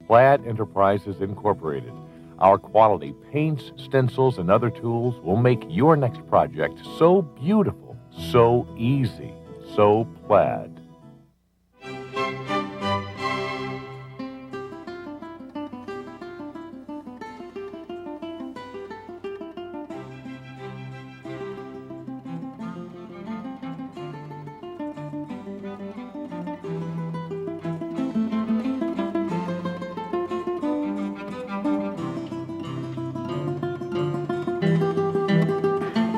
Plaid Enterprises Incorporated. Our quality paints, stencils, and other tools will make your next project so beautiful, so easy, so Plaid.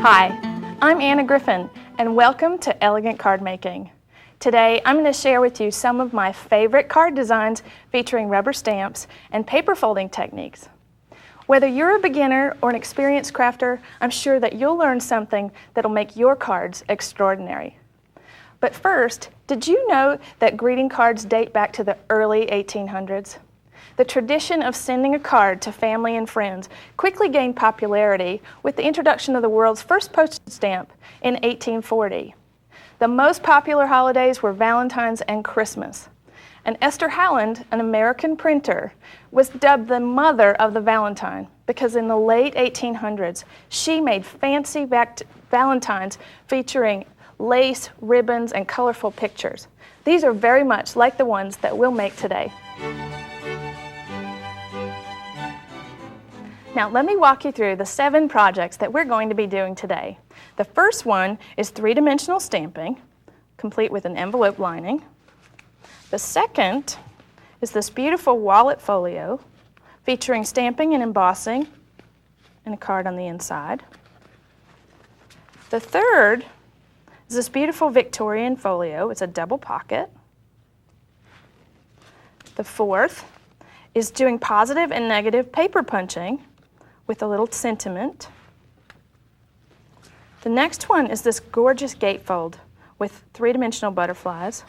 Hi, I'm Anna Griffin, and welcome to Elegant Card Making. Today, I'm going to share with you some of my favorite card designs featuring rubber stamps and paper folding techniques. Whether you're a beginner or an experienced crafter, I'm sure that you'll learn something that'll make your cards extraordinary. But first, did you know that greeting cards date back to the early 1800s? The tradition of sending a card to family and friends quickly gained popularity with the introduction of the world's first postage stamp in 1840. The most popular holidays were Valentine's and Christmas. And Esther Howland, an American printer, was dubbed the mother of the Valentine because in the late 1800s, she made fancy Valentines featuring lace, ribbons, and colorful pictures. These are very much like the ones that we'll make today. Now let me walk you through the 7 projects that we're going to be doing today. The first one is 3-dimensional stamping, complete with an envelope lining. The second is this beautiful wallet folio featuring stamping and embossing and a card on the inside. The third is this beautiful Victorian folio. It's a double pocket. The fourth is doing positive and negative paper punching with a little sentiment. The next one is this gorgeous gatefold with 3-dimensional butterflies.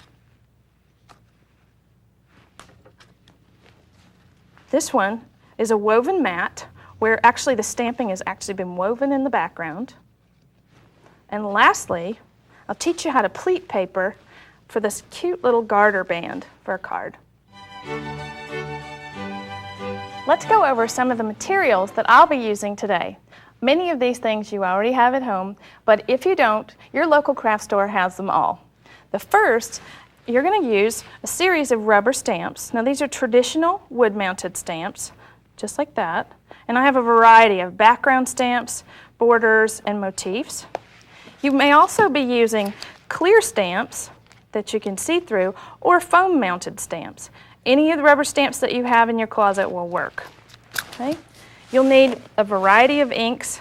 This one is a woven mat where actually the stamping has actually been woven in the background. And lastly, I'll teach you how to pleat paper for this cute little garter band for a card. Let's go over some of the materials that I'll be using today. Many of these things you already have at home, but if you don't, your local craft store has them all. The first, you're going to use a series of rubber stamps. Now these are traditional wood-mounted stamps, just like that. And I have a variety of background stamps, borders, and motifs. You may also be using clear stamps that you can see through, or foam-mounted stamps. Any of the rubber stamps that you have in your closet will work. Okay? You'll need a variety of inks.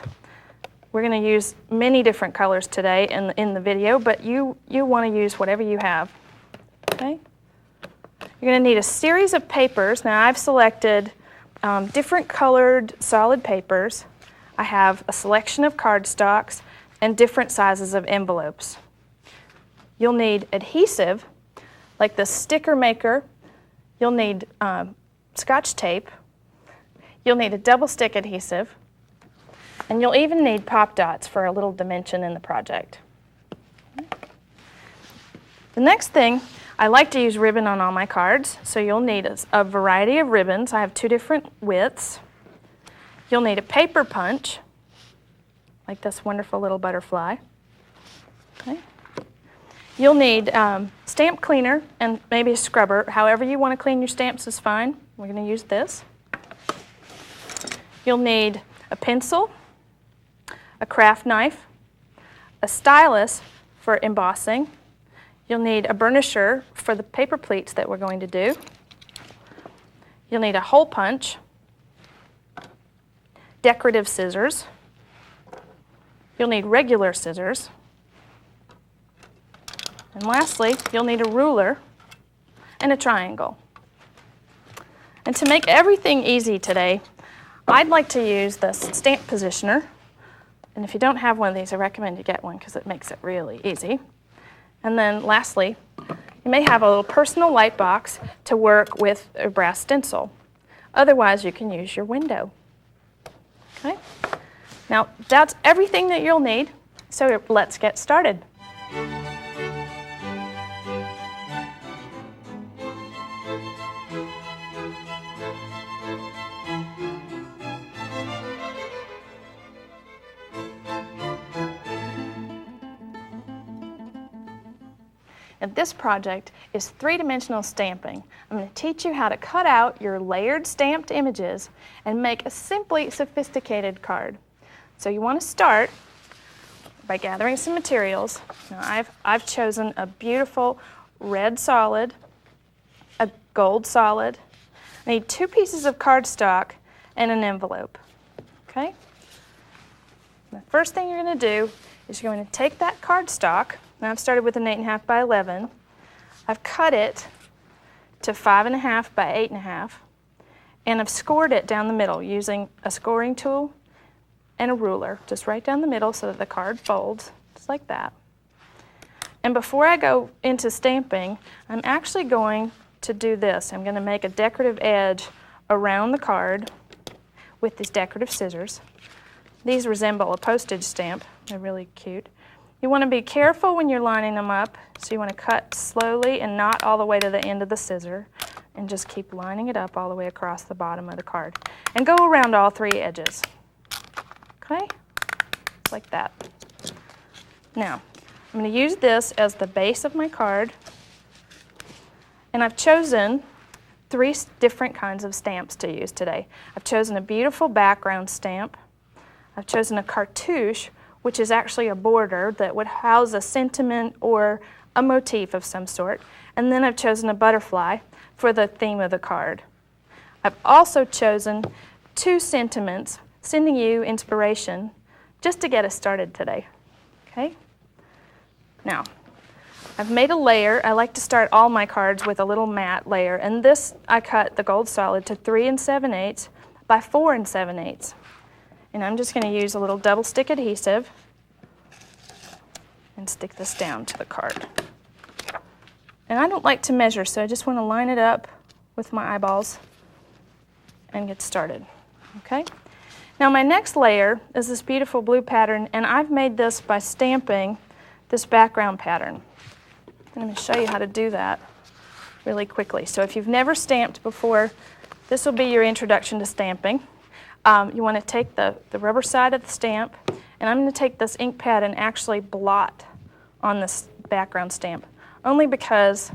We're going to use many different colors today in the video, but you want to use whatever you have. Okay? You're going to need a series of papers. Now I've selected different colored solid papers. I have a selection of cardstocks and different sizes of envelopes. You'll need adhesive, like the sticker maker. You'll need Scotch tape. You'll need a double stick adhesive. And you'll even need pop dots for a little dimension in the project. The next thing, I like to use ribbon on all my cards, so you'll need a variety of ribbons. I have 2 different widths. You'll need a paper punch, like this wonderful little butterfly. Okay. You'll need stamp cleaner and maybe a scrubber. However you want to clean your stamps is fine. We're going to use this. You'll need a pencil, a craft knife, a stylus for embossing. You'll need a burnisher for the paper pleats that we're going to do. You'll need a hole punch, decorative scissors. You'll need regular scissors. And lastly, you'll need a ruler and a triangle. And to make everything easy today, I'd like to use this stamp positioner. And if you don't have one of these, I recommend you get one because it makes it really easy. And then lastly, you may have a little personal light box to work with a brass stencil. Otherwise, you can use your window. Okay? Now, that's everything that you'll need, so let's get started. in this project is three-dimensional stamping. I'm going to teach you how to cut out your layered stamped images and make a simply sophisticated card. So you want to start by gathering some materials. Now I've chosen a beautiful red solid, a gold solid. I need 2 pieces of cardstock and an envelope. Okay? The first thing you're going to do is you're going to take that cardstock. Now I've started with an 8.5 by 11. I've cut it to 5.5 by 8.5, and I've scored it down the middle using a scoring tool and a ruler, just right down the middle so that the card folds, just like that. And before I go into stamping, I'm actually going to do this. I'm going to make a decorative edge around the card with these decorative scissors. These resemble a postage stamp. They're really cute. You want to be careful when you're lining them up, so you want to cut slowly and not all the way to the end of the scissor, and just keep lining it up all the way across the bottom of the card. And go around all 3 edges. Okay? Like that. Now, I'm going to use this as the base of my card, and I've chosen 3 different kinds of stamps to use today. I've chosen a beautiful background stamp. I've chosen a cartouche, which is actually a border that would house a sentiment or a motif of some sort. And then I've chosen a butterfly for the theme of the card. I've also chosen 2 sentiments, sending you inspiration, just to get us started today. Okay? Now, I've made a layer. I like to start all my cards with a little matte layer, and this I cut the gold solid to 3 7/8 by 4 7/8. And I'm just going to use a little double stick adhesive and stick this down to the card. And I don't like to measure, so I just want to line it up with my eyeballs and get started. Okay? Now my next layer is this beautiful blue pattern, and I've made this by stamping this background pattern. I'm going to show you how to do that really quickly. So if you've never stamped before, this will be your introduction to stamping. You want to take the rubber side of the stamp, and I'm going to take this ink pad and actually blot on this background stamp, only because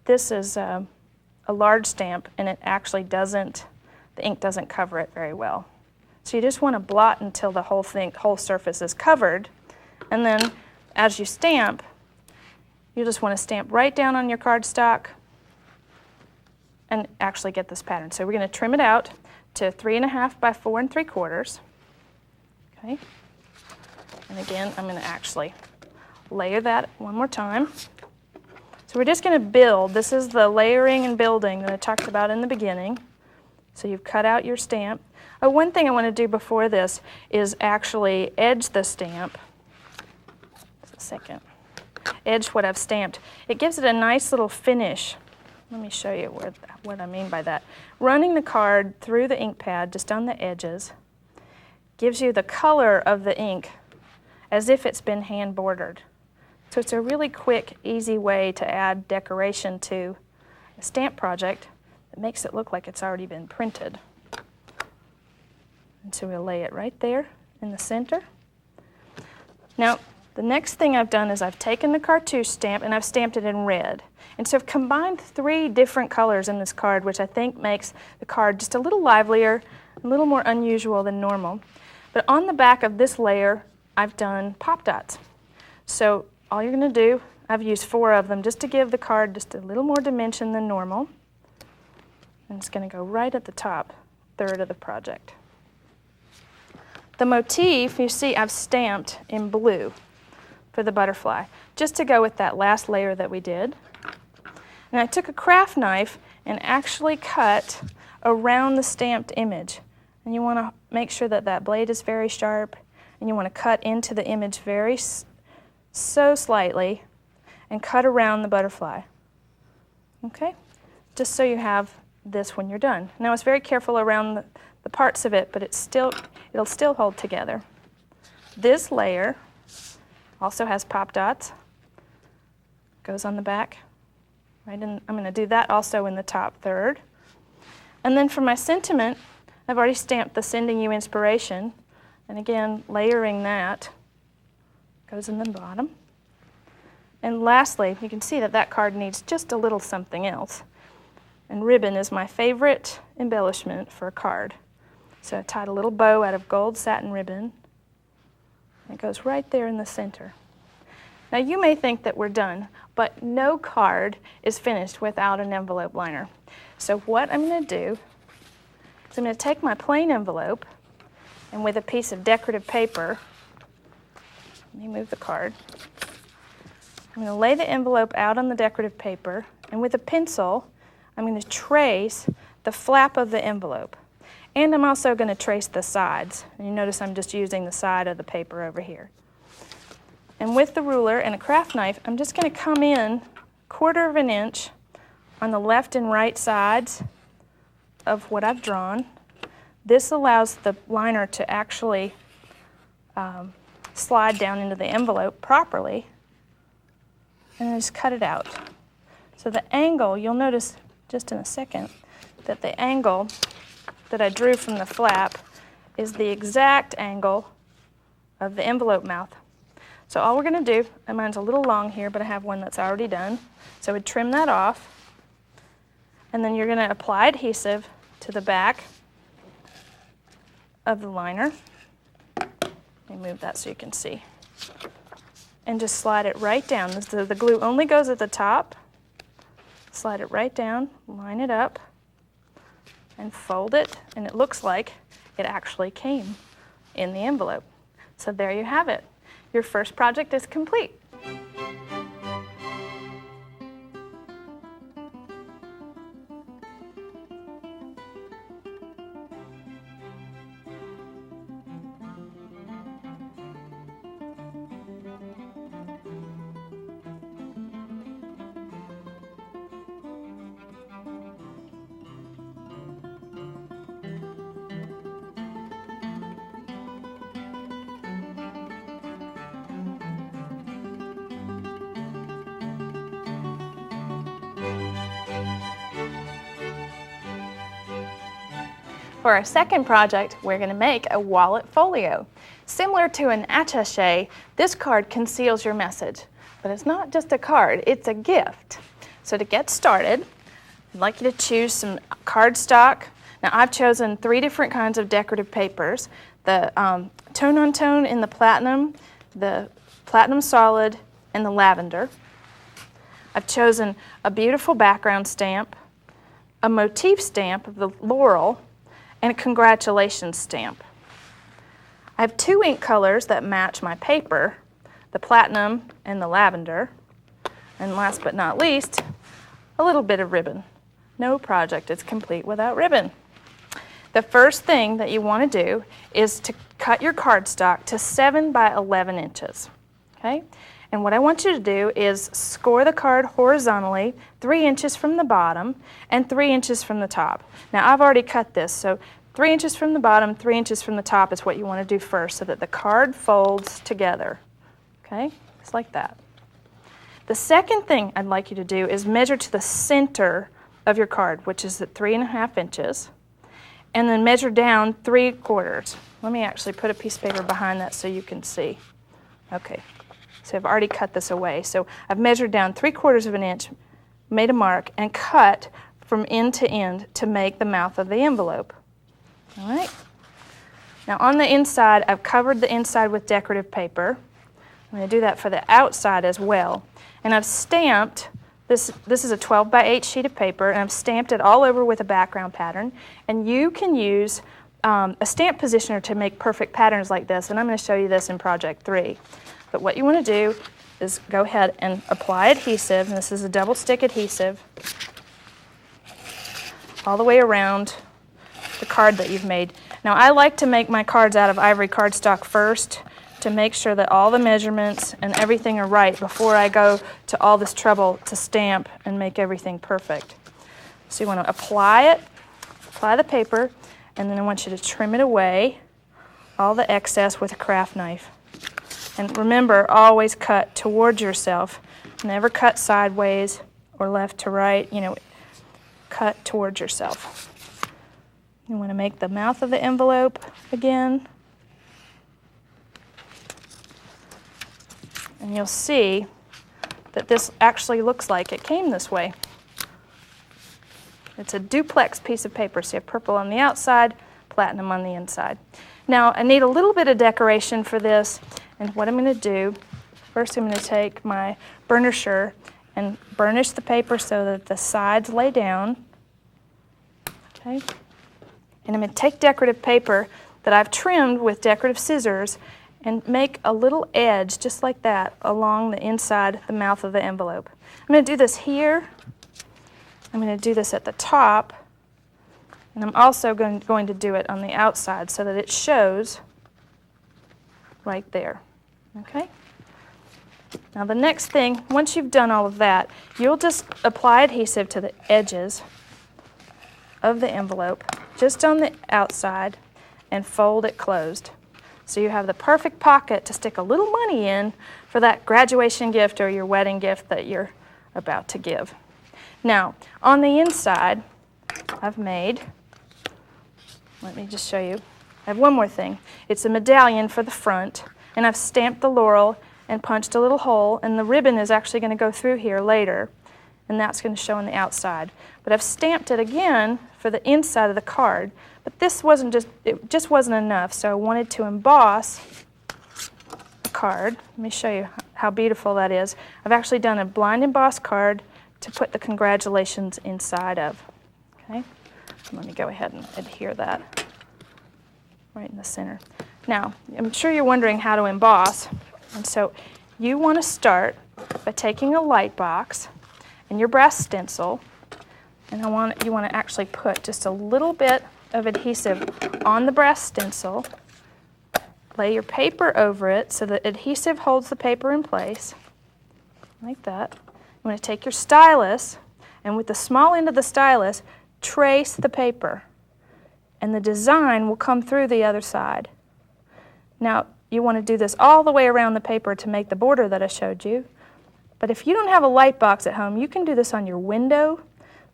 this is a large stamp and it actually doesn't, the ink doesn't cover it very well. So you just want to blot until the whole surface is covered, and then as you stamp, you just want to stamp right down on your cardstock and actually get this pattern. So we're going to trim it out to 3.5 by 4 3/4. Okay. And again, I'm going to actually layer that one more time. So we're just going to build. This is the layering and building that I talked about in the beginning. So you've cut out your stamp. One thing I want to do before this is actually edge the stamp. Just a second. Edge what I've stamped. It gives it a nice little finish. Let me show you what I mean by that. Running the card through the ink pad just on the edges gives you the color of the ink as if it's been hand bordered. So it's a really quick, easy way to add decoration to a stamp project that makes it look like it's already been printed. And so we'll lay it right there in the center. Now, the next thing I've done is I've taken the cartouche stamp and I've stamped it in red. And so I've combined 3 different colors in this card, which I think makes the card just a little livelier, a little more unusual than normal. But on the back of this layer, I've done pop dots. So all you're going to do, I've used 4 of them just to give the card just a little more dimension than normal. And it's going to go right at the top third of the project. The motif, you see, I've stamped in blue for the butterfly, just to go with that last layer that we did. And I took a craft knife and actually cut around the stamped image. And you want to make sure that that blade is very sharp, and you want to cut into the image so slightly and cut around the butterfly. Okay? Just so you have this when you're done. Now it's very careful around the parts of it, but it'll still hold together. This layer also has pop dots. Goes on the back. Right, and I'm going to do that also in the top third. And then for my sentiment, I've already stamped the sending you inspiration. And again, layering that goes in the bottom. And lastly, you can see that that card needs just a little something else. And ribbon is my favorite embellishment for a card. So I tied a little bow out of gold satin ribbon. It goes right there in the center. Now you may think that we're done, but no card is finished without an envelope liner. So what I'm going to do is I'm going to take my plain envelope and with a piece of decorative paper, let me move the card. I'm going to lay the envelope out on the decorative paper, and with a pencil, I'm going to trace the flap of the envelope. And I'm also going to trace the sides. And you notice I'm just using the side of the paper over here. And with the ruler and a craft knife, I'm just going to come in 1/4 of an inch on the left and right sides of what I've drawn. This allows the liner to actually slide down into the envelope properly. And I just cut it out. So the angle, you'll notice just in a second, that the angle that I drew from the flap is the exact angle of the envelope mouth. So all we're going to do, and mine's a little long here, but I have one that's already done. So we'd trim that off, and then you're going to apply adhesive to the back of the liner. Let me move that so you can see. And just slide it right down. The glue only goes at the top. Slide it right down, line it up, and fold it, and it looks like it actually came in the envelope. So there you have it. Your first project is complete. For our second project, we're going to make a wallet folio. Similar to an attaché, this card conceals your message. But it's not just a card, it's a gift. So to get started, I'd like you to choose some cardstock. Now I've chosen 3 different kinds of decorative papers. The tone-on-tone in the platinum solid, and the lavender. I've chosen a beautiful background stamp, a motif stamp of the laurel, and a congratulations stamp. I have 2 ink colors that match my paper, the platinum and the lavender. And last but not least, a little bit of ribbon. No project is complete without ribbon. The first thing that you want to do is to cut your cardstock to 7 by 11 inches. Okay? And what I want you to do is score the card horizontally 3 inches from the bottom and 3 inches from the top. Now I've already cut this, so 3 inches from the bottom, 3 inches from the top is what you want to do first so that the card folds together. Okay? Just like that. The second thing I'd like you to do is measure to the center of your card, which is at 3.5 inches, and then measure down 3/4. Let me actually put a piece of paper behind that so you can see. Okay. So I've already cut this away. So I've measured down 3/4 of an inch, made a mark, and cut from end to end to make the mouth of the envelope. All right. Now on the inside, I've covered the inside with decorative paper. I'm going to do that for the outside as well. And I've stamped, this is a 12 by 8 sheet of paper, and I've stamped it all over with a background pattern. And you can use a stamp positioner to make perfect patterns like this, and I'm going to show you this in Project 3. But what you want to do is go ahead and apply adhesive, and this is a double stick adhesive, all the way around the card that you've made. Now I like to make my cards out of ivory cardstock first to make sure that all the measurements and everything are right before I go to all this trouble to stamp and make everything perfect. So you want to apply the paper, and then I want you to trim it away, all the excess with a craft knife. And remember, always cut towards yourself. Never cut sideways or left to right, cut towards yourself. You want to make the mouth of the envelope again. And you'll see that this actually looks like it came this way. It's a duplex piece of paper, so you have purple on the outside, platinum on the inside. Now, I need a little bit of decoration for this, and what I'm going to do, first I'm going to take my burnisher and burnish the paper so that the sides lay down. Okay. And I'm going to take decorative paper that I've trimmed with decorative scissors and make a little edge just like that along the inside, the mouth of the envelope. I'm going to do this here. I'm going to do this at the top. And I'm also going to do it on the outside so that it shows right there. Okay? Now the next thing, once you've done all of that, you'll just apply adhesive to the edges of the envelope, just on the outside, and fold it closed. So you have the perfect pocket to stick a little money in for that graduation gift or your wedding gift that you're about to give. Now, on the inside, I've made, let me just show you, I have one more thing. It's a medallion for the front, and I've stamped the laurel and punched a little hole, and the ribbon is actually going to go through here later, and that's going to show on the outside. But I've stamped it again for the inside of the card, but this wasn't it just wasn't enough, so I wanted to emboss the card. Let me show you how beautiful that is. I've actually done a blind embossed card to put the congratulations inside of. Okay, let me go ahead and adhere that right in the center. Now, I'm sure you're wondering how to emboss, and so you want to start by taking a light box and your brass stencil, and you want to actually put just a little bit of adhesive on the brass stencil. Lay your paper over it so the adhesive holds the paper in place, like that. You want to take your stylus, and with the small end of the stylus, trace the paper, and the design will come through the other side. Now, you want to do this all the way around the paper to make the border that I showed you. But if you don't have a light box at home, you can do this on your window.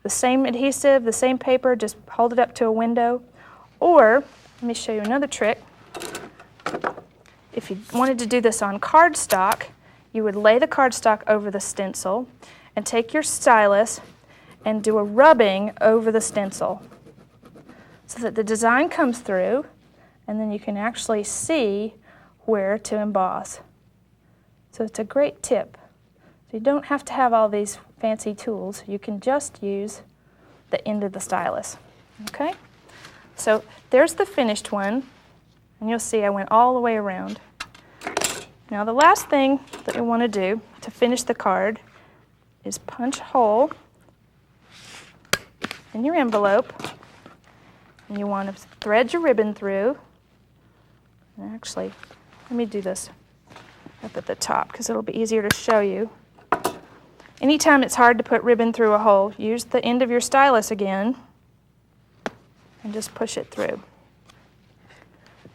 The same adhesive, the same paper, just hold it up to a window. Or, let me show you another trick. If you wanted to do this on cardstock, you would lay the cardstock over the stencil and take your stylus and do a rubbing over the stencil so that the design comes through, and then you can actually see where to emboss. So it's a great tip. So you don't have to have all these fancy tools. You can just use the end of the stylus. Okay? So there's the finished one, and you'll see I went all the way around. Now the last thing that you want to do to finish the card is punch a hole in your envelope, and you want to thread your ribbon through. And actually, let me do this up at the top because it'll be easier to show you. Anytime it's hard to put ribbon through a hole, use the end of your stylus again and just push it through.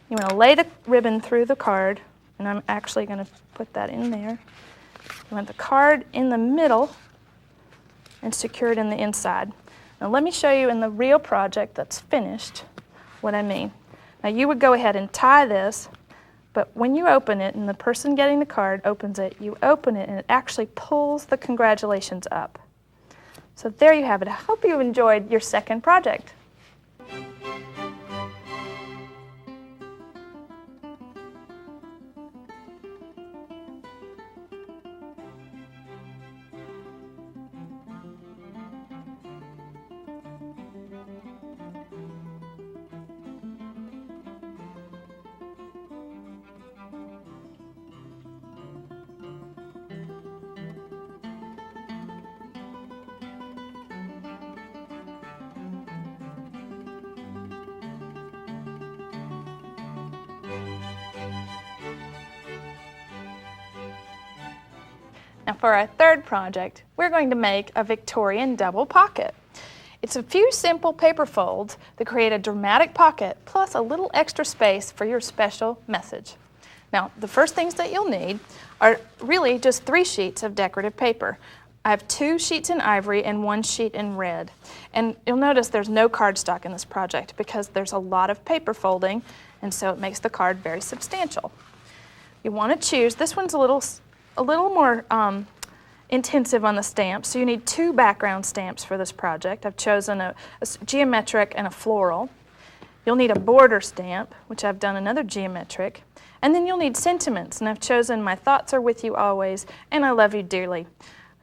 You want to lay the ribbon through the card, and I'm actually going to put that in there. You want the card in the middle and secure it in the inside. Now let me show you in the real project that's finished what I mean. Now you would go ahead and tie this, but when you open it and the person getting the card opens it, you open it and it actually pulls the congratulations up. So there you have it. I hope you enjoyed your second project. Now for our third project, we're going to make a Victorian double pocket. It's a few simple paper folds that create a dramatic pocket plus a little extra space for your special message. Now the first things that you'll need are really just 3 sheets of decorative paper. I have 2 sheets in ivory and 1 sheet in red. And you'll notice there's no cardstock in this project because there's a lot of paper folding, and so it makes the card very substantial. You want to choose, this one's a little more intensive on the stamps, so you need 2 background stamps for this project. I've chosen a geometric and a floral. You'll need a border stamp, which I've done another geometric, and then you'll need sentiments, and I've chosen My Thoughts Are With You Always and I Love You Dearly.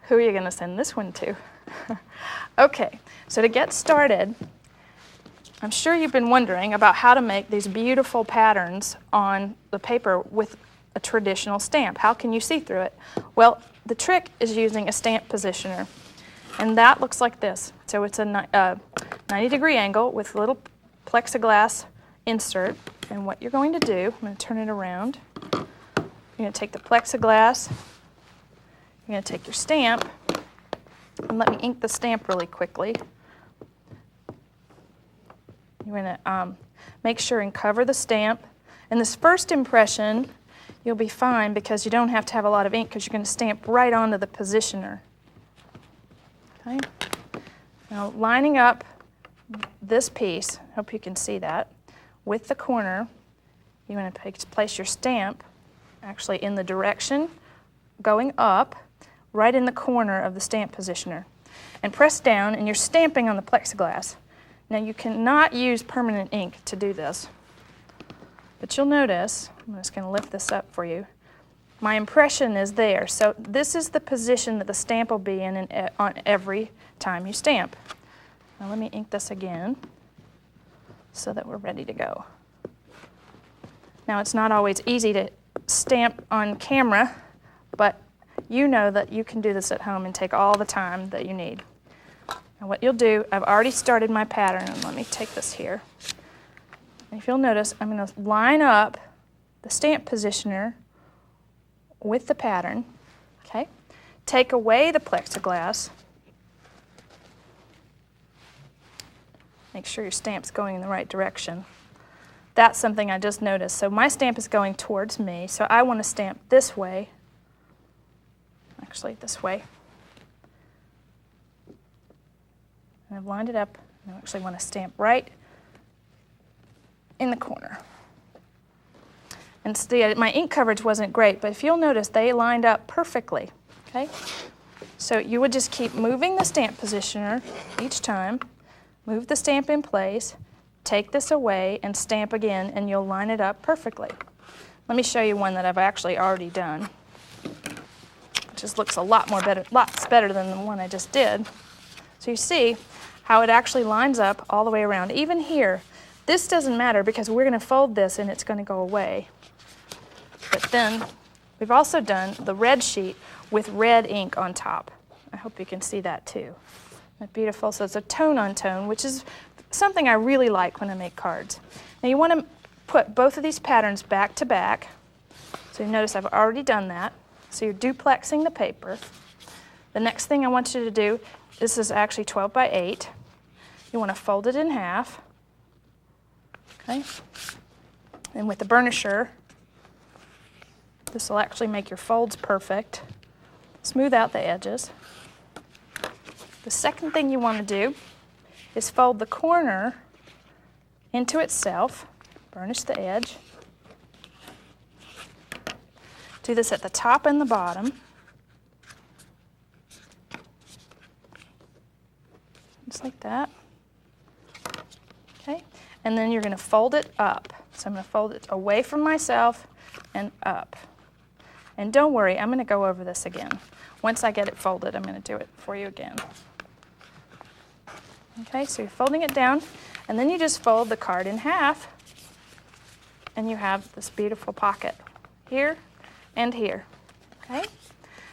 Who are you going to send this one to? Okay, so to get started, I'm sure you've been wondering about how to make these beautiful patterns on the paper with a traditional stamp. How can you see through it? Well, the trick is using a stamp positioner, and that looks like this. So it's a 90-degree angle with a little plexiglass insert, and what you're going to do, I'm going to turn it around. You're going to take the plexiglass, you're going to take your stamp, and let me ink the stamp really quickly. You're going to make sure and cover the stamp. And this first impression, you'll be fine because you don't have to have a lot of ink because you're going to stamp right onto the positioner. Okay? Now lining up this piece, hope you can see that, with the corner, you're going to place your stamp actually in the direction going up, right in the corner of the stamp positioner. And press down, and you're stamping on the plexiglass. Now you cannot use permanent ink to do this, but you'll notice, I'm just going to lift this up for you, my impression is there. So this is the position that the stamp will be in on every time you stamp. Now let me ink this again so that we're ready to go. Now it's not always easy to stamp on camera, but you know that you can do this at home and take all the time that you need. Now what you'll do, I've already started my pattern, and let me take this here. And if you'll notice, I'm going to line up the stamp positioner with the pattern, okay? Take away the plexiglass. Make sure your stamp's going in the right direction. That's something I just noticed. So my stamp is going towards me, so I want to stamp this way. Actually, this way. And I've lined it up, and I actually want to stamp right in the corner. And see, my ink coverage wasn't great, but if you'll notice, they lined up perfectly, okay? So you would just keep moving the stamp positioner each time, move the stamp in place, take this away, and stamp again, and you'll line it up perfectly. Let me show you one that I've actually already done. It just looks lots better than the one I just did. So you see how it actually lines up all the way around. Even here, this doesn't matter because we're going to fold this and it's going to go away. But then we've also done the red sheet with red ink on top. I hope you can see that too. Isn't that beautiful? So it's a tone on tone, which is something I really like when I make cards. Now you want to put both of these patterns back to back. So you notice I've already done that. So you're duplexing the paper. The next thing I want you to do, this is actually 12 by 8. You want to fold it in half. Okay? And with the burnisher, this will actually make your folds perfect. Smooth out the edges. The second thing you want to do is fold the corner into itself. Burnish the edge. Do this at the top and the bottom. Just like that. Okay? And then you're going to fold it up. So I'm going to fold it away from myself and up. And don't worry, I'm going to go over this again. Once I get it folded, I'm going to do it for you again. Okay, so you're folding it down, and then you just fold the card in half, and you have this beautiful pocket here and here. Okay?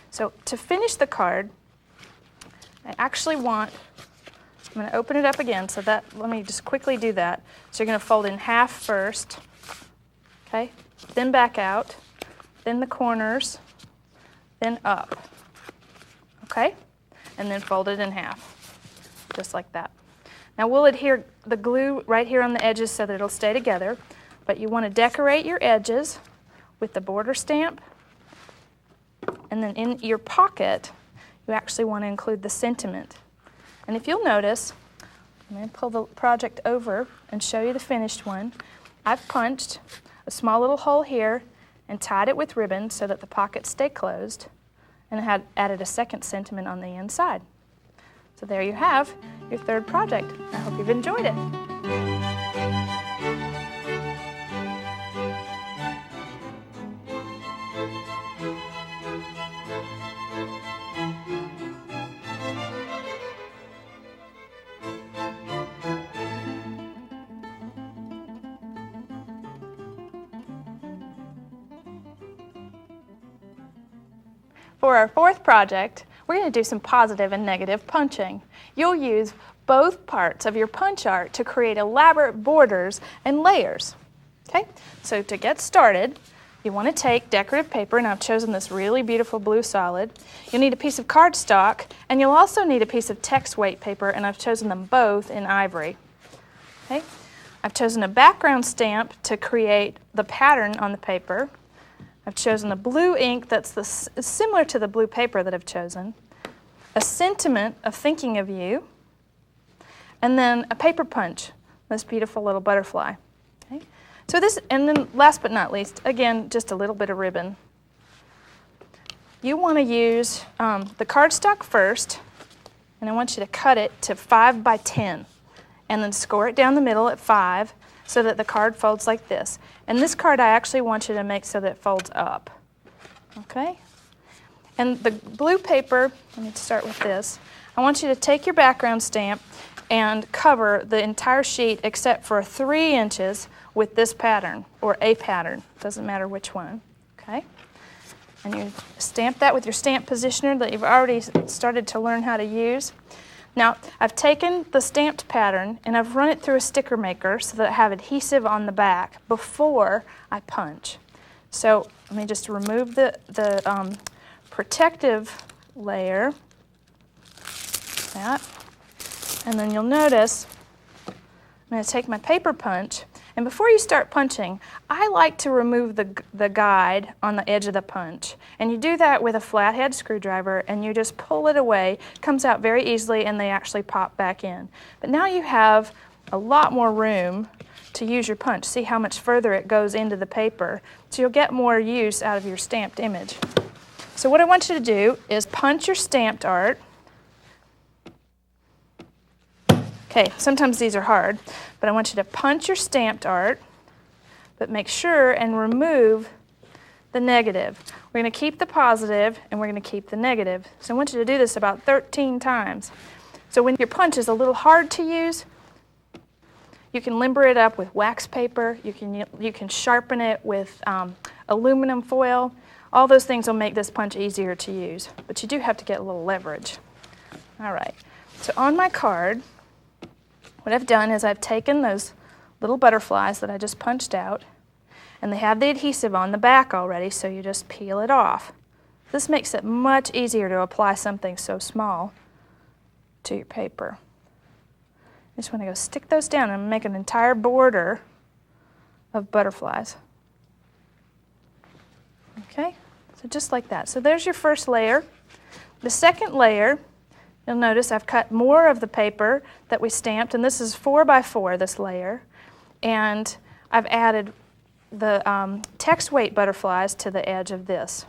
So to finish the card, I actually want, I'm going to open it up again, so that, let me just quickly do that. So you're going to fold in half first, okay? Then back out, then the corners, then up, okay? And then fold it in half, just like that. Now we'll adhere the glue right here on the edges so that it'll stay together, but you want to decorate your edges with the border stamp, and then in your pocket, you actually want to include the sentiment. And if you'll notice, I'm going to pull the project over and show you the finished one. I've punched a small little hole here and tied it with ribbon so that the pockets stay closed. and had added a second sentiment on the inside. So there you have your third project. I hope you've enjoyed it. For our fourth project, we're going to do some positive and negative punching. You'll use both parts of your punch art to create elaborate borders and layers. Okay, so to get started, you want to take decorative paper, and I've chosen this really beautiful blue solid. You'll need a piece of cardstock, and you'll also need a piece of text weight paper, and I've chosen them both in ivory. Okay, I've chosen a background stamp to create the pattern on the paper. I've chosen a blue ink that's similar to the blue paper that I've chosen, a sentiment of thinking of you, and then a paper punch, this beautiful little butterfly. Okay? So this, and then last but not least, again, just a little bit of ribbon. You want to use the cardstock first, and I want you to cut it to 5 by 10, and then score it down the middle at 5, so that the card folds like this. And this card I actually want you to make so that it folds up. Okay? And the blue paper, let me start with this. I want you to take your background stamp and cover the entire sheet except for 3 inches with this pattern, or a pattern, doesn't matter which one. Okay? And you stamp that with your stamp positioner that you've already started to learn how to use. Now, I've taken the stamped pattern and I've run it through a sticker maker so that I have adhesive on the back before I punch. So let me just remove the protective layer, that, and then you'll notice I'm going to take my paper punch, and before you start punching, I like to remove the guide on the edge of the punch. And you do that with a flathead screwdriver, and you just pull it away. It comes out very easily, and they actually pop back in. But now you have a lot more room to use your punch. See how much further it goes into the paper, so you'll get more use out of your stamped image. So what I want you to do is punch your stamped art. Okay, sometimes these are hard, but I want you to punch your stamped art, but make sure and remove the negative. We're going to keep the positive, and we're going to keep the negative. So I want you to do this about 13 times. So when your punch is a little hard to use, you can limber it up with wax paper. You can sharpen it with aluminum foil. All those things will make this punch easier to use, but you do have to get a little leverage. All right, so on my card, what I've done is I've taken those little butterflies that I just punched out, and they have the adhesive on the back already, so you just peel it off. This makes it much easier to apply something so small to your paper. I just want to go stick those down and make an entire border of butterflies. Okay, so just like that. So there's your first layer. The second layer, you'll notice I've cut more of the paper that we stamped, and this is 4 by 4, this layer, and I've added the text weight butterflies to the edge of this.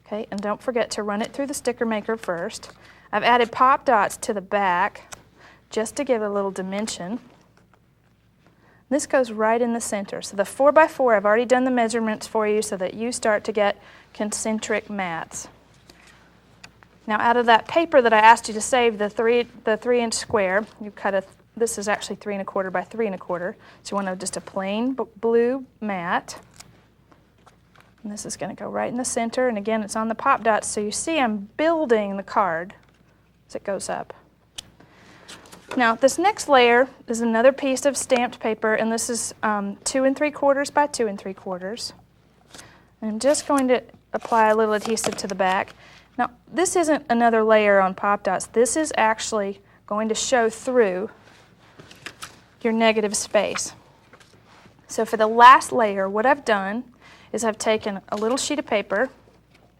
Okay, and don't forget to run it through the sticker maker first. I've added pop dots to the back just to give it a little dimension. This goes right in the center. So the 4 by 4, I've already done the measurements for you so that you start to get concentric mats. Now out of that paper that I asked you to save, the 3-inch square, you cut this is actually 3 1/4 by 3 1/4. So you want just a plain blue mat. And this is going to go right in the center, and again it's on the pop dots, so you see I'm building the card as it goes up. Now this next layer is another piece of stamped paper, and this is 2 3/4 by 2 3/4. And I'm just going to apply a little adhesive to the back. Now, this isn't another layer on pop dots. This is actually going to show through your negative space. So for the last layer, what I've done is I've taken a little sheet of paper,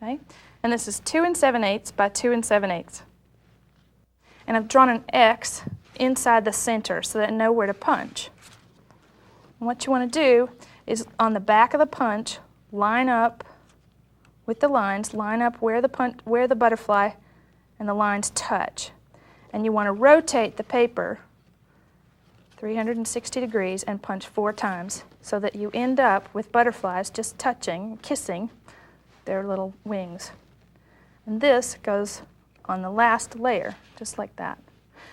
okay, and this is 2 7/8 by 2 7/8. And I've drawn an X inside the center so that I know where to punch. And what you want to do is on the back of the punch, line up with the lines, line up where the butterfly and the lines touch. And you want to rotate the paper 360 degrees and punch 4 times so that you end up with butterflies just touching, kissing their little wings. And this goes on the last layer, just like that.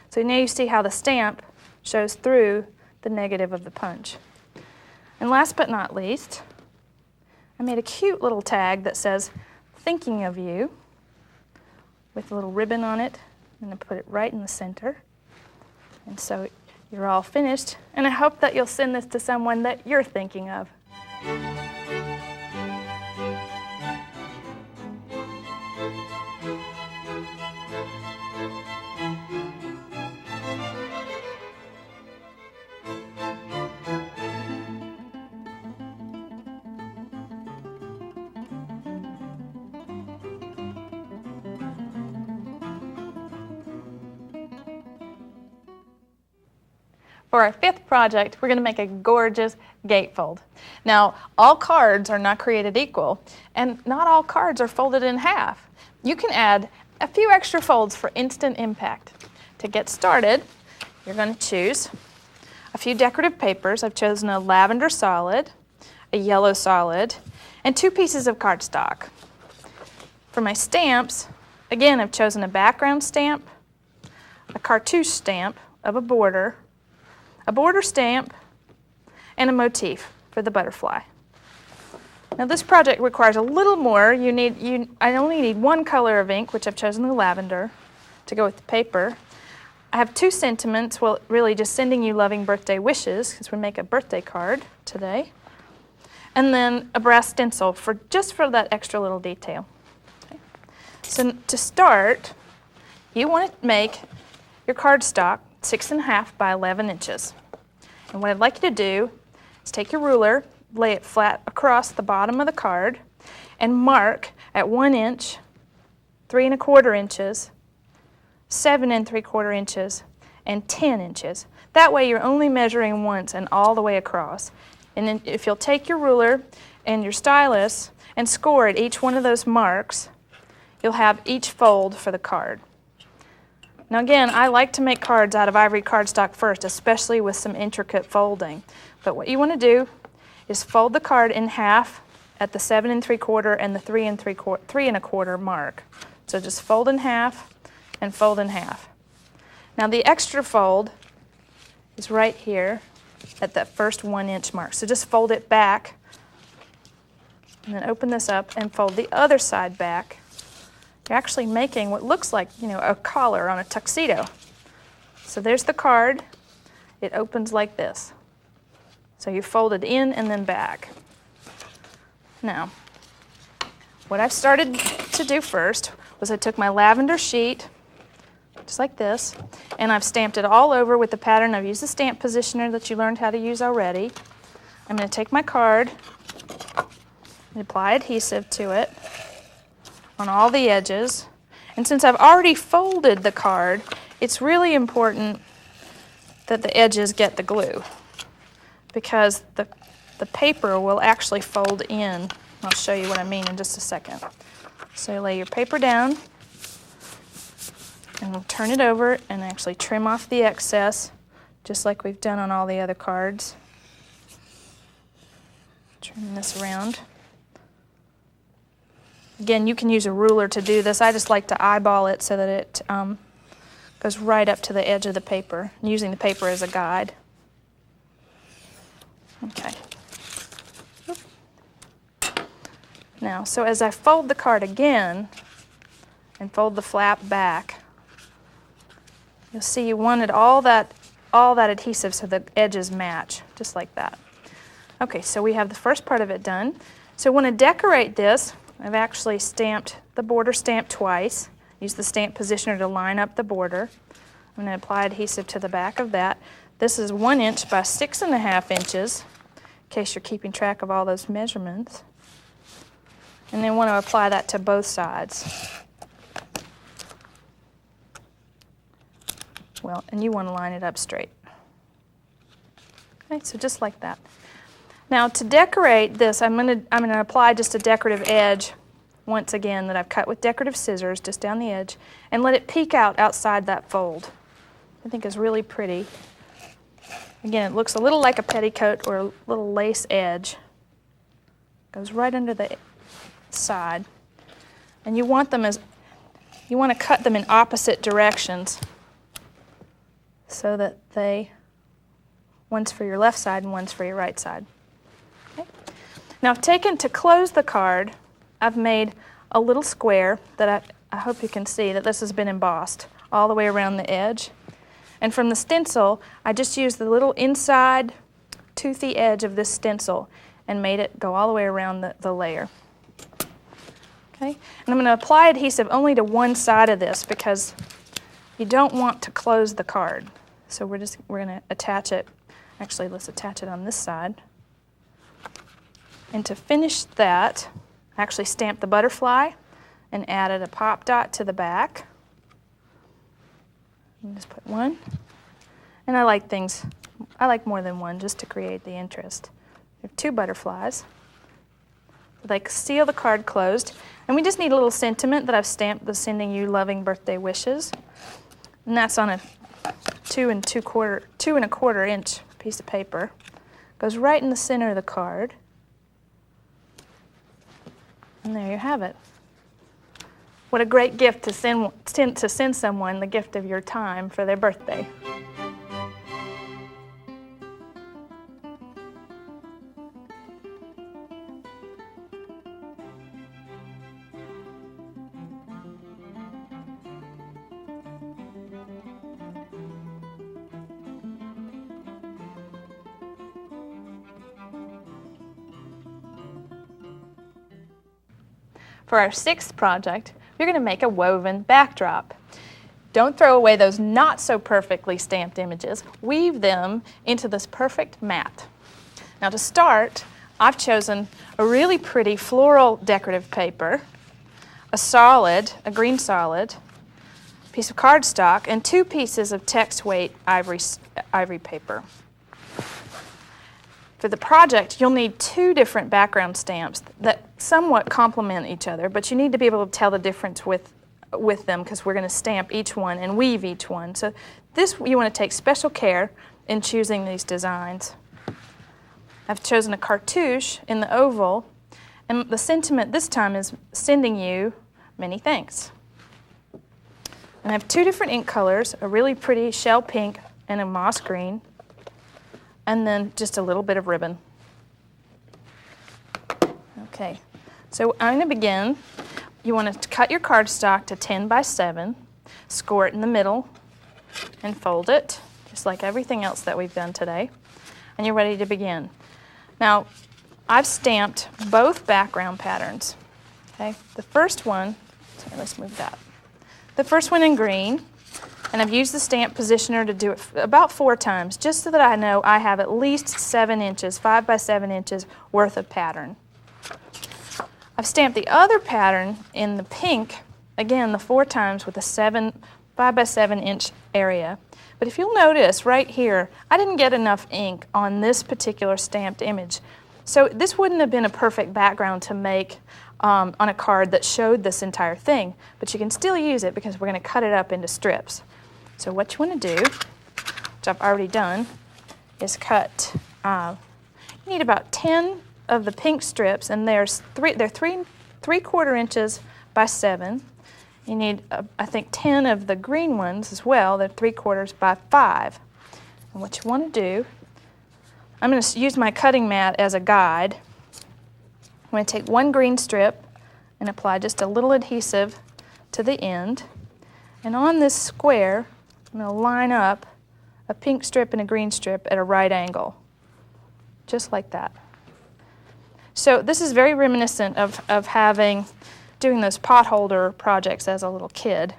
So now you see how the stamp shows through the negative of the punch. And last but not least, I made a cute little tag that says, "Thinking of you," with a little ribbon on it. I'm going to put it right in the center. And so you're all finished, and I hope that you'll send this to someone that you're thinking of. For our 5th project, we're going to make a gorgeous gatefold. Now, all cards are not created equal, and not all cards are folded in half. You can add a few extra folds for instant impact. To get started, you're going to choose a few decorative papers. I've chosen a lavender solid, a yellow solid, and 2 pieces of cardstock. For my stamps, again, I've chosen a background stamp, a cartouche stamp of a border stamp, and a motif for the butterfly. Now this project requires a little more. I only need 1 color of ink, which I've chosen the lavender, to go with the paper. I have 2 sentiments, well, really just sending you loving birthday wishes, because we make a birthday card today. And then a brass stencil just for that extra little detail. Okay. So to start, you want to make your cardstock 6.5 by 11 inches. And what I'd like you to do is take your ruler, lay it flat across the bottom of the card, and mark at 1 inch, 3 1/4 inches, 7 3/4 inches, and 10 inches. That way you're only measuring once and all the way across. And then if you'll take your ruler and your stylus and score at each one of those marks, you'll have each fold for the card. Now again, I like to make cards out of ivory cardstock first, especially with some intricate folding. But what you want to do is fold the card in half at the 7 3/4 and the 3 1/4 mark. So just fold in half and fold in half. Now the extra fold is right here at that first 1 inch mark. So just fold it back and then open this up and fold the other side back. You're actually making what looks like, a collar on a tuxedo. So there's the card. It opens like this. So you fold it in and then back. Now, what I've started to do first was I took my lavender sheet, just like this, and I've stamped it all over with the pattern. I've used the stamp positioner that you learned how to use already. I'm going to take my card and apply adhesive to it on all the edges. And since I've already folded the card, it's really important that the edges get the glue, because the paper will actually fold in. I'll show you what I mean in just a second. So you lay your paper down and we'll turn it over and actually trim off the excess, just like we've done on all the other cards. Trim this around. Again, you can use a ruler to do this. I just like to eyeball it so that it goes right up to the edge of the paper, using the paper as a guide. Okay. Now, so as I fold the card again and fold the flap back, you'll see you wanted all that adhesive so the edges match, just like that. Okay, so we have the first part of it done. So I want to decorate this. I've actually stamped the border stamp twice. Use the stamp positioner to line up the border. I'm going to apply adhesive to the back of that. This is 1 inch by 6.5 inches, in case you're keeping track of all those measurements. And then want to apply that to both sides. Well, and you want to line it up straight. Okay, so just like that. Now to decorate this, I'm going to apply just a decorative edge once again, that I've cut with decorative scissors just down the edge, and let it peek out outside that fold. I think is really pretty. Again, it looks a little like a petticoat or a little lace edge. Goes right under the side. And you want to cut them in opposite directions so that one's for your left side and one's for your right side. Okay. Now, to close the card, I've made a little square that I hope you can see that this has been embossed all the way around the edge. And from the stencil, I just used the little inside toothy edge of this stencil and made it go all the way around the layer. Okay? And I'm going to apply adhesive only to one side of this because you don't want to close the card. So we're going to attach it. Actually, let's attach it on this side. And to finish that, I actually stamped the butterfly and added a pop dot to the back. And just put one. And I like more than one just to create the interest. We have two butterflies. They seal the card closed. And we just need a little sentiment that I've stamped the sending you loving birthday wishes. And that's on a 2 1/4 inch piece of paper. Goes right in the center of the card. And there you have it. What a great gift to send someone the gift of your time for their birthday. For our 6th project, you're going to make a woven backdrop. Don't throw away those not so perfectly stamped images. Weave them into this perfect mat. Now to start, I've chosen a really pretty floral decorative paper, a green solid, piece of cardstock, and 2 pieces of text weight ivory paper. For the project, you'll need 2 different background stamps that somewhat complement each other, but you need to be able to tell the difference with them because we're going to stamp each one and weave each one. So you want to take special care in choosing these designs. I've chosen a cartouche in the oval, and the sentiment this time is sending you many thanks. And I have 2 different ink colors, a really pretty shell pink and a moss green, and then just a little bit of ribbon. Okay, so I'm going to begin. You want to cut your cardstock to 10 by 7, score it in the middle, and fold it, just like everything else that we've done today. And you're ready to begin. Now, I've stamped both background patterns. Okay, the first one, let's move that. The first one in green, and I've used the stamp positioner to do it about 4 times, just so that I know I have at least 7 inches, 5 by 7 inches worth of pattern. I've stamped the other pattern in the pink, again, the 4 times with a 5 by 7 inch area. But if you'll notice right here, I didn't get enough ink on this particular stamped image. So this wouldn't have been a perfect background to make on a card that showed this entire thing, but you can still use it because we're going to cut it up into strips. So what you want to do, which I've already done, is cut, you need about 10 of the pink strips, and they're 3/4 inches by 7. You need, I think, 10 of the green ones as well. They're 3/4 by 5. And what you want to do, I'm going to use my cutting mat as a guide. I'm going to take 1 green strip and apply just a little adhesive to the end. And on this square, I'm going to line up a pink strip and a green strip at a right angle, just like that. So this is very reminiscent of doing those potholder projects as a little kid.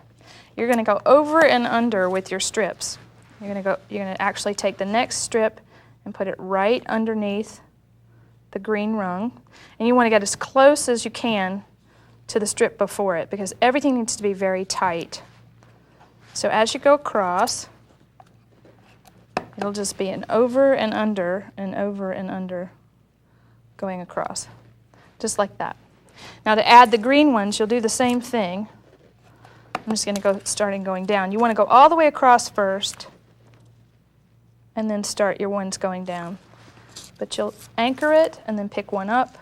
You're going to go over and under with your strips. You're going to actually take the next strip and put it right underneath the green rung. And you want to get as close as you can to the strip before it because everything needs to be very tight. So as you go across, it'll just be an over and under and over and under going across, just like that. Now to add the green ones, you'll do the same thing. I'm just going to go starting going down. You want to go all the way across first and then start your ones going down. But you'll anchor it and then pick one up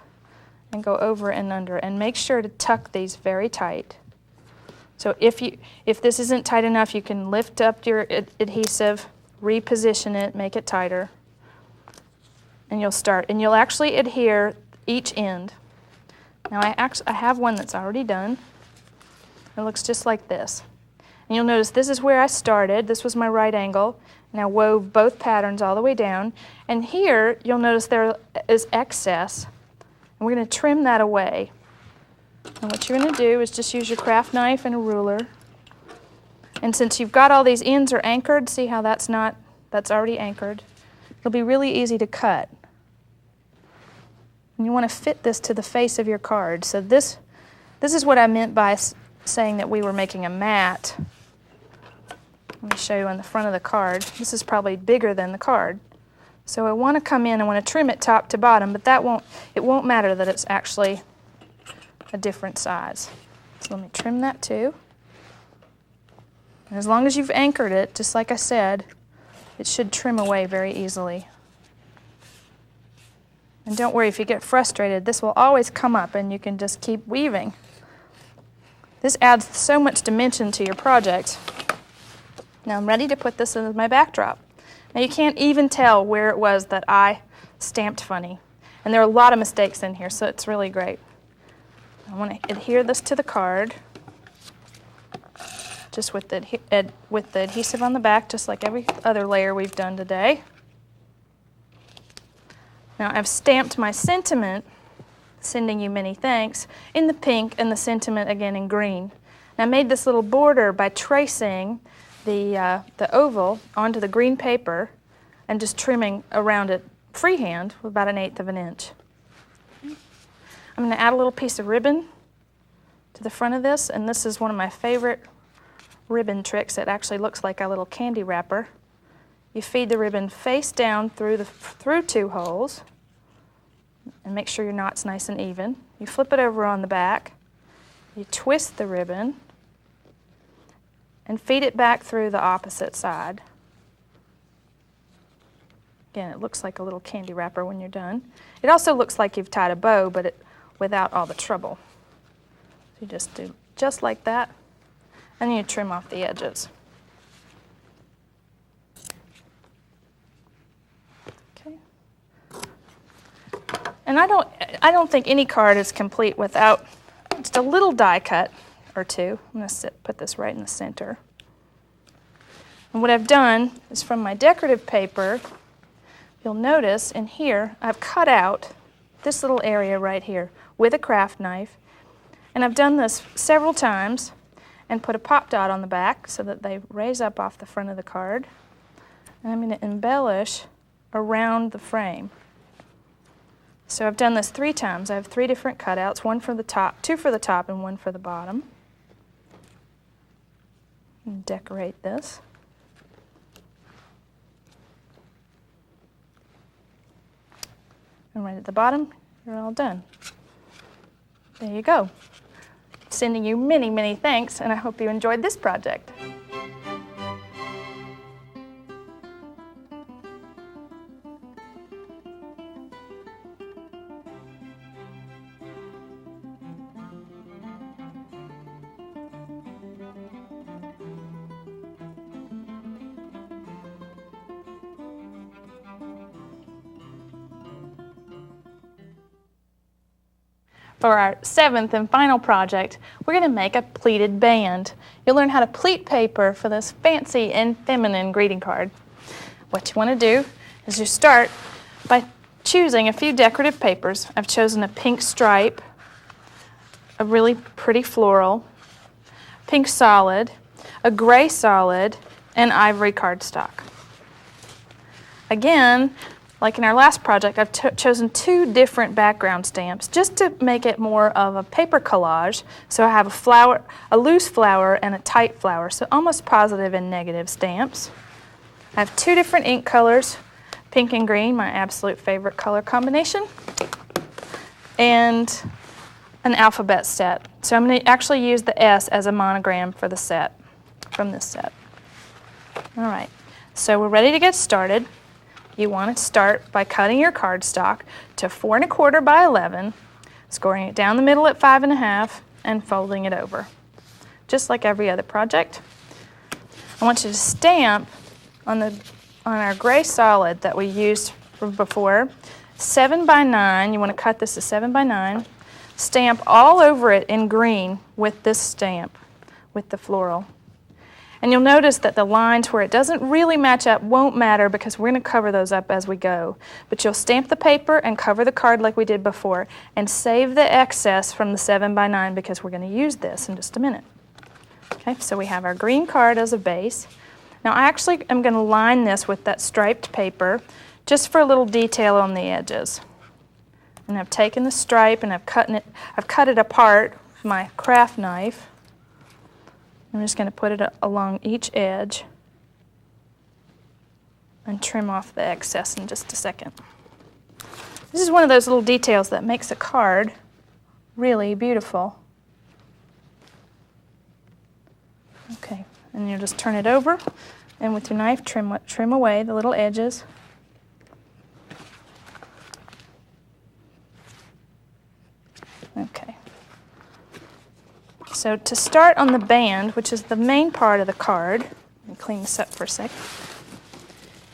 and go over and under, and make sure to tuck these very tight. So if this isn't tight enough, you can lift up your adhesive, reposition it, make it tighter, and you'll start. And you'll actually adhere each end. Now I have one that's already done. It looks just like this. And you'll notice this is where I started. This was my right angle. And I wove both patterns all the way down. And here, you'll notice there is excess. And we're going to trim that away. And what you're going to do is just use your craft knife and a ruler. And since you've got all these ends are anchored, see how that's already anchored? It'll be really easy to cut. And you want to fit this to the face of your card. So this is what I meant by saying that we were making a mat. Let me show you on the front of the card. This is probably bigger than the card. So I want to come in, I want to trim it top to bottom, but it won't matter that it's actually a different size. So let me trim that too. And as long as you've anchored it, just like I said, it should trim away very easily. And don't worry, if you get frustrated, this will always come up and you can just keep weaving. This adds so much dimension to your project. Now I'm ready to put this in my backdrop. Now you can't even tell where it was that I stamped funny. And there are a lot of mistakes in here, so it's really great. I want to adhere this to the card, just with the adhesive on the back, just like every other layer we've done today. Now I've stamped my sentiment, sending you many thanks, in the pink and the sentiment again in green. And I made this little border by tracing the oval onto the green paper and just trimming around it freehand with about 1/8 of an inch. I'm going to add a little piece of ribbon to the front of this, and this is one of my favorite ribbon tricks. It actually looks like a little candy wrapper. You feed the ribbon face down through 2 holes and make sure your knot's nice and even. You flip it over on the back, you twist the ribbon, and feed it back through the opposite side. Again, it looks like a little candy wrapper when you're done. It also looks like you've tied a bow, but without all the trouble. So you just do just like that, and then you trim off the edges. Okay. And I don't think any card is complete without just a little die cut or two. I'm going to put this right in the center. And what I've done is from my decorative paper, you'll notice in here I've cut out this little area right here with a craft knife. And I've done this several times and put a pop dot on the back so that they raise up off the front of the card. And I'm going to embellish around the frame. So I've done this 3 times. I have 3 different cutouts, 1 for the top, 2 for the top, and 1 for the bottom. And decorate this. And right at the bottom, you're all done. There you go. Sending you many, many thanks, and I hope you enjoyed this project. For our 7th and final project, we're going to make a pleated band. You'll learn how to pleat paper for this fancy and feminine greeting card. What you want to do is you start by choosing a few decorative papers. I've chosen a pink stripe, a really pretty floral, pink solid, a gray solid, and ivory cardstock. Again, like in our last project, I've chosen 2 different background stamps just to make it more of a paper collage. So I have a loose flower and a tight flower, so almost positive and negative stamps. I have 2 different ink colors, pink and green, my absolute favorite color combination, and an alphabet set. So I'm going to actually use the S as a monogram for the set, from this set. All right, so we're ready to get started. You want to start by cutting your cardstock to 4 1/4 by 11, scoring it down the middle at 5 1/2, and folding it over, just like every other project. I want you to stamp on our gray solid that we used before, 7 by 9. You want to cut this to 7 by 9. Stamp all over it in green with this stamp, with the floral. And you'll notice that the lines where it doesn't really match up won't matter because we're going to cover those up as we go. But you'll stamp the paper and cover the card like we did before and save the excess from the 7 by 9 because we're going to use this in just a minute. Okay, so we have our green card as a base. Now I actually am going to line this with that striped paper just for a little detail on the edges. And I've taken the stripe and I've cut it apart with my craft knife. I'm just going to put it along each edge and trim off the excess in just a second. This is one of those little details that makes a card really beautiful. Okay, and you'll just turn it over and with your knife trim away the little edges. Okay. So to start on the band, which is the main part of the card, let me clean this up for a sec.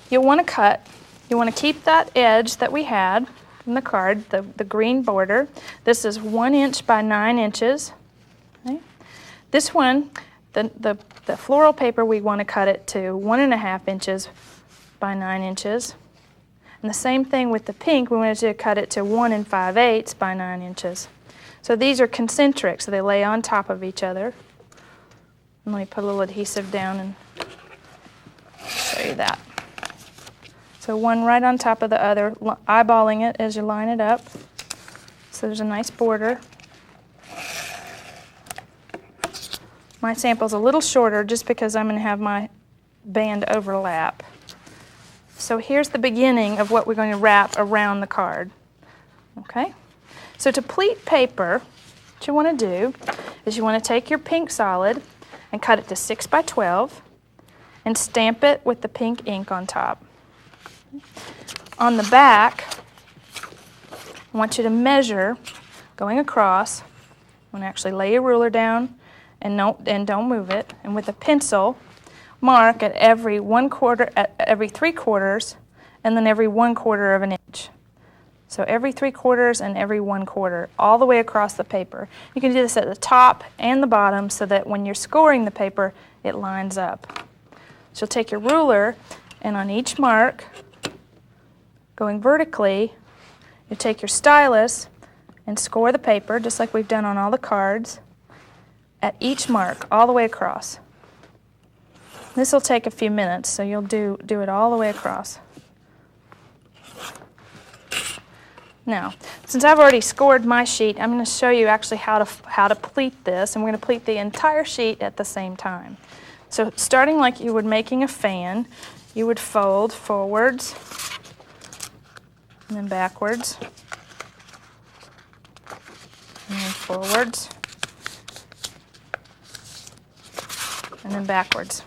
You'll want to cut, you want to keep that edge that we had from the card, the green border. This is 1 inch by 9 inches. Okay. This one, the floral paper, we want to cut it to 1 1/2 inches by 9 inches. And the same thing with the pink, we wanted to cut it to 1 5/8 by 9 inches. So these are concentric, so they lay on top of each other. And let me put a little adhesive down and show you that. So one right on top of the other, eyeballing it as you line it up. So there's a nice border. My sample's a little shorter just because I'm going to have my band overlap. So here's the beginning of what we're going to wrap around the card. Okay? So to pleat paper, what you want to do is you want to take your pink solid and cut it to 6 by 12 and stamp it with the pink ink on top. On the back, I want you to measure going across. You want to actually lay your ruler down and don't move it. And with a pencil, mark at every 1/4, at every 3/4, and then every 1/4 of an inch. So every 3/4 and every 1/4, all the way across the paper. You can do this at the top and the bottom so that when you're scoring the paper, it lines up. So you'll take your ruler and on each mark, going vertically, you take your stylus and score the paper, just like we've done on all the cards, at each mark, all the way across. This will take a few minutes, so you'll do it all the way across. Now, since I've already scored my sheet, I'm going to show you actually how to pleat this, and we're going to pleat the entire sheet at the same time. So starting like you would making a fan, you would fold forwards and then backwards and then forwards and then backwards.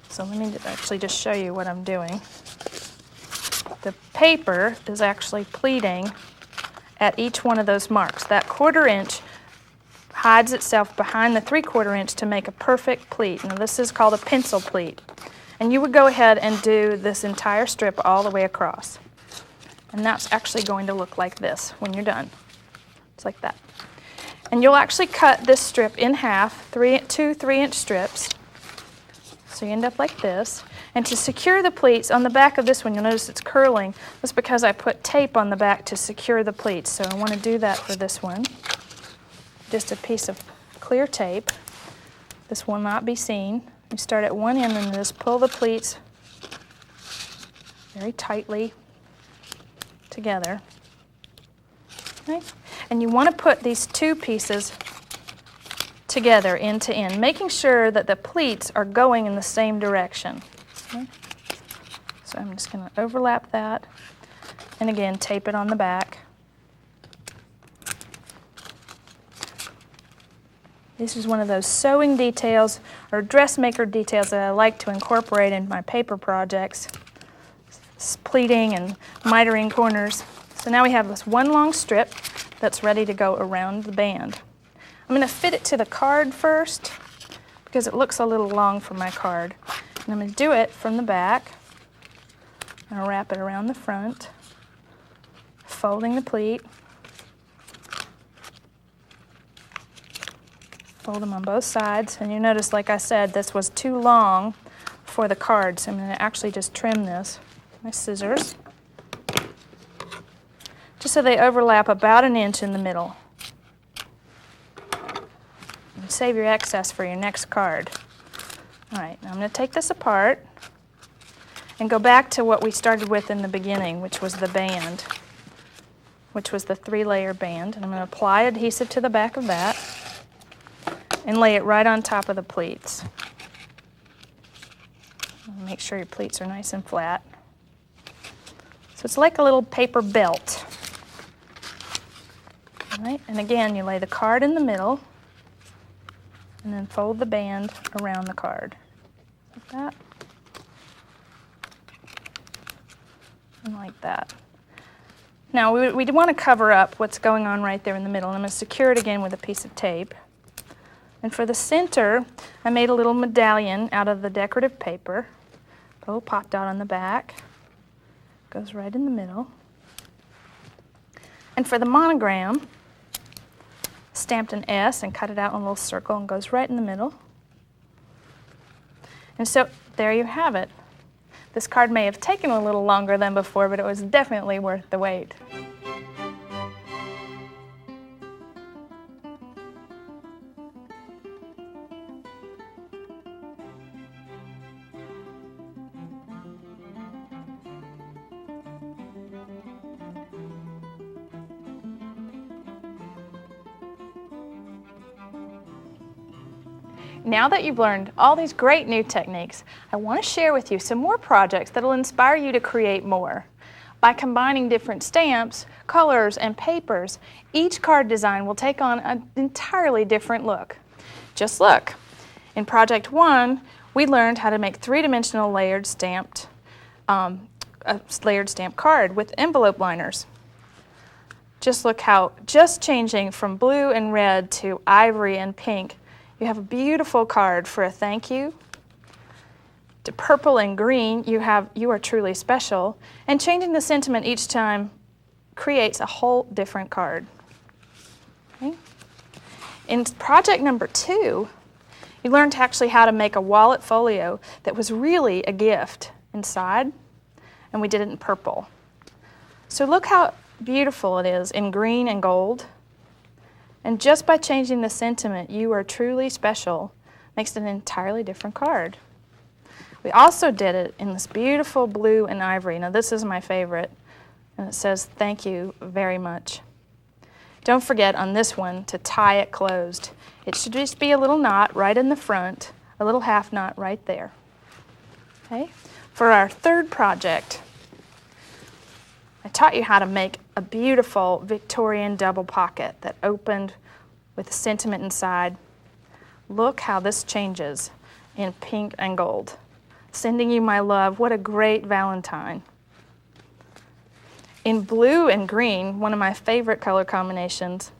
So let me actually just show you what I'm doing. The paper is actually pleating at each one of those marks. That 1/4 inch hides itself behind the 3/4 inch to make a perfect pleat. Now this is called a pencil pleat. And you would go ahead and do this entire strip all the way across. And that's actually going to look like this when you're done. It's like that. And you'll actually cut this strip in half, 2 3-inch strips. So you end up like this. And to secure the pleats, on the back of this one, you'll notice it's curling. That's because I put tape on the back to secure the pleats. So I want to do that for this one. Just a piece of clear tape. This will not be seen. You start at one end and just pull the pleats very tightly together. Okay? And you want to put these two pieces together end to end, making sure that the pleats are going in the same direction. Okay. So I'm just going to overlap that and again tape it on the back. This is one of those sewing details or dressmaker details that I like to incorporate in my paper projects. Pleating and mitering corners. So now we have this one long strip that's ready to go around the band. I'm going to fit it to the card first because it looks a little long for my card. And I'm going to do it from the back. I'm going to wrap it around the front, folding the pleat. Fold them on both sides, and you notice, like I said, this was too long for the card, so I'm going to actually just trim this with my scissors, just so they overlap about an inch in the middle. And save your excess for your next card. All right, now I'm going to take this apart and go back to what we started with in the beginning, which was the band, which was the 3-layer band, and I'm going to apply adhesive to the back of that and lay it right on top of the pleats. Make sure your pleats are nice and flat. So it's like a little paper belt. All right, and again, you lay the card in the middle and then fold the band around the card. Like that. And like that. Now, we want to cover up what's going on right there in the middle, and I'm going to secure it again with a piece of tape. And for the center, I made a little medallion out of the decorative paper. Put a little pop dot on the back. Goes right in the middle. And for the monogram, stamped an S and cut it out in a little circle and goes right in the middle. And so there you have it. This card may have taken a little longer than before, but it was definitely worth the wait. Now that you've learned all these great new techniques, I want to share with you some more projects that will inspire you to create more. By combining different stamps, colors, and papers, each card design will take on an entirely different look. Just look. In Project 1, we learned how to make three-dimensional layered stamped card with envelope liners. Just look how, just changing from blue and red to ivory and pink, you have a beautiful card for a thank you. To purple and green, you are truly special. And changing the sentiment each time creates a whole different card. Okay. In project number 2, you learned actually how to make a wallet folio that was really a gift inside, and we did it in purple. So look how beautiful it is in green and gold. And just by changing the sentiment, you are truly special, makes it an entirely different card. We also did it in this beautiful blue and ivory. Now this is my favorite, and it says, thank you very much. Don't forget on this one to tie it closed. It should just be a little knot right in the front, a little half knot right there. Okay? For our third project, I taught you how to make a beautiful Victorian double pocket that opened with a sentiment inside. Look how this changes in pink and gold. Sending you my love, what a great Valentine. In blue and green, one of my favorite color combinations,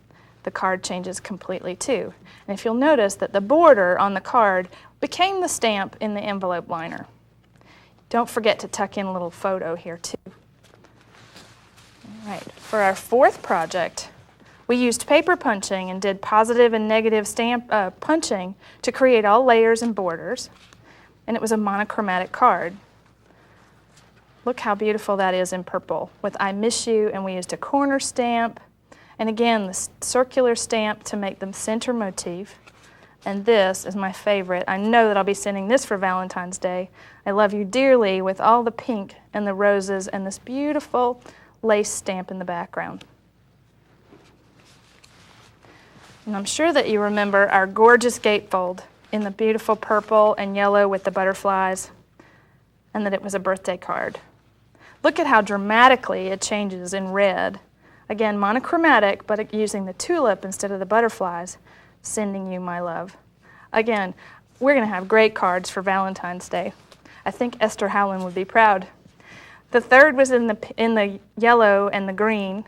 the card changes completely too. And if you'll notice that the border on the card became the stamp in the envelope liner. Don't forget to tuck in a little photo here too. All right, for our fourth project, we used paper punching and did positive and negative stamp punching to create all layers and borders. And it was a monochromatic card. Look how beautiful that is in purple with I miss you, and we used a corner stamp. And again, the circular stamp to make the center motif. And this is my favorite. I know that I'll be sending this for Valentine's Day. I love you dearly with all the pink and the roses and this beautiful lace stamp in the background. And I'm sure that you remember our gorgeous gatefold in the beautiful purple and yellow with the butterflies, and that it was a birthday card. Look at how dramatically it changes in red. Again, monochromatic, but using the tulip instead of the butterflies. sending you my love. Again, we're going to have great cards for Valentine's Day. I think Esther Howland would be proud. The third was in the yellow and the green,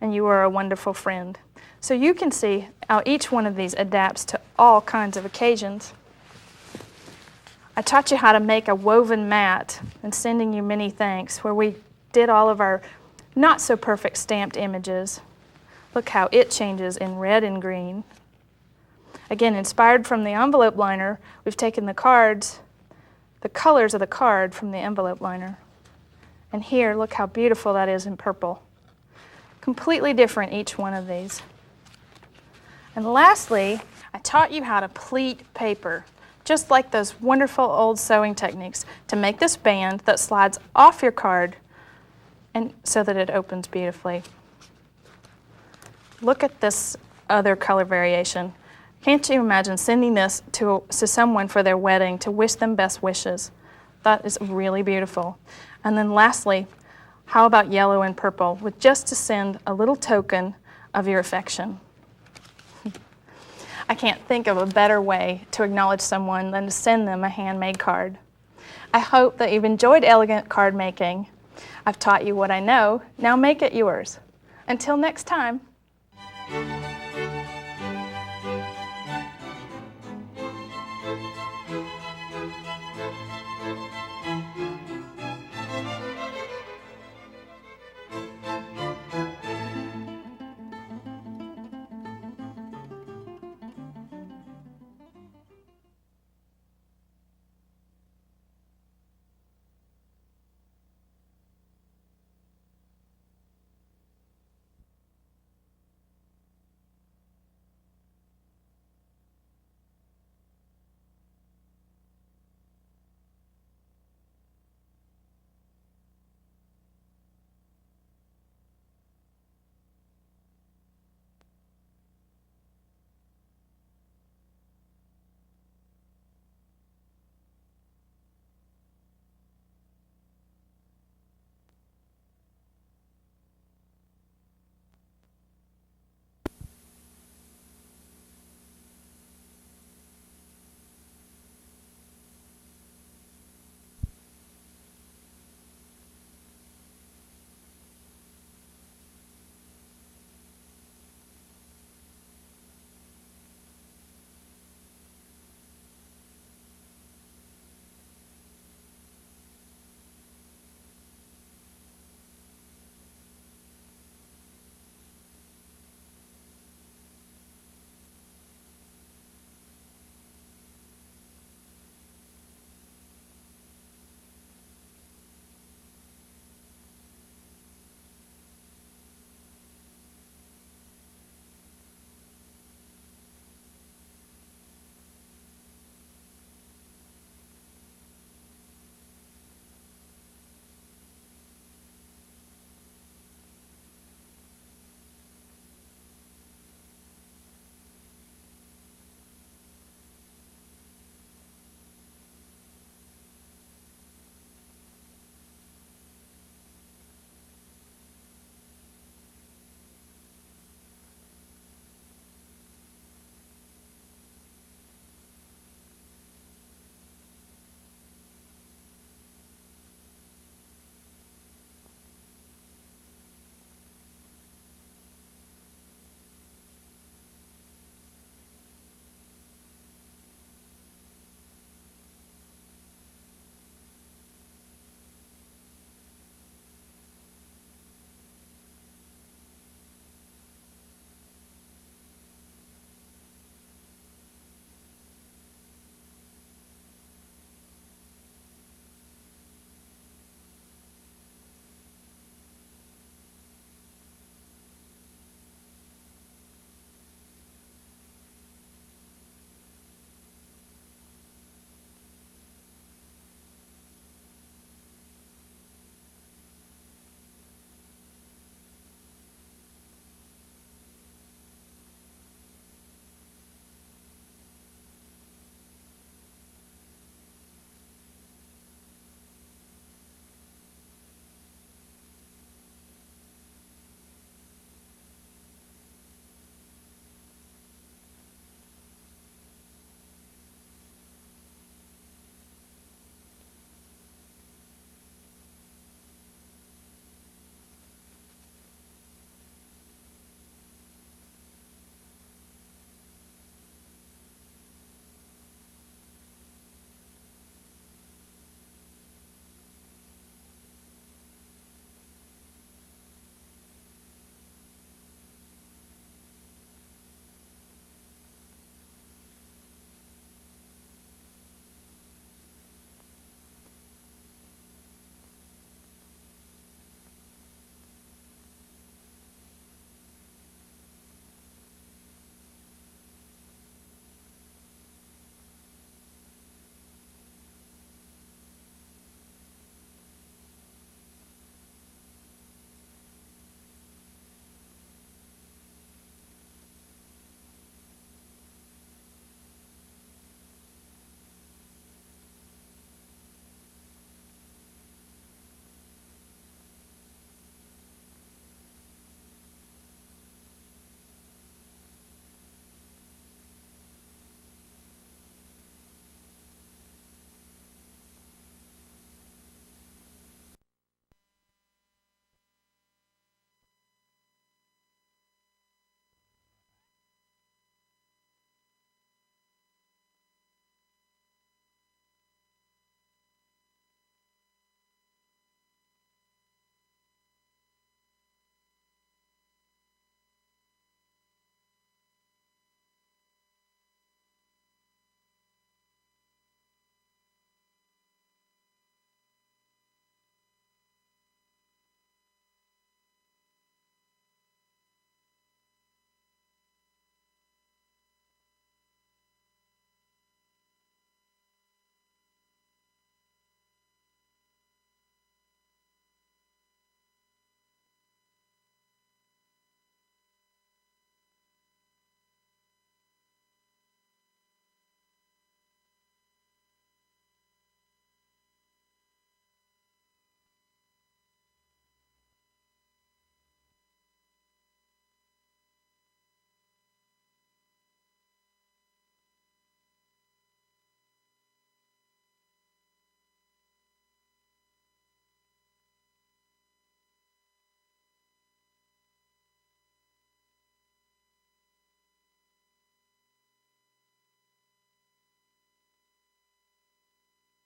and you are a wonderful friend. So you can see how each one of these adapts to all kinds of occasions. I taught you how to make a woven mat and sending you many thanks, where we did all of our not so perfect stamped images. Look how it changes in red and green. Again, inspired from the envelope liner, we've taken the cards, the colors of the card from the envelope liner. And here, look how beautiful that is in purple. Completely different, each one of these. And lastly, I taught you how to pleat paper, just like those wonderful old sewing techniques, to make this band that slides off your card and so that it opens beautifully. Look at this other color variation. Can't you imagine sending this to someone for their wedding to wish them best wishes? That is really beautiful. And then lastly, how about yellow and purple, with just to send a little token of your affection? I can't think of a better way to acknowledge someone than to send them a handmade card. I hope that you've enjoyed elegant card making. I've taught you what I know, now make it yours. Until next time.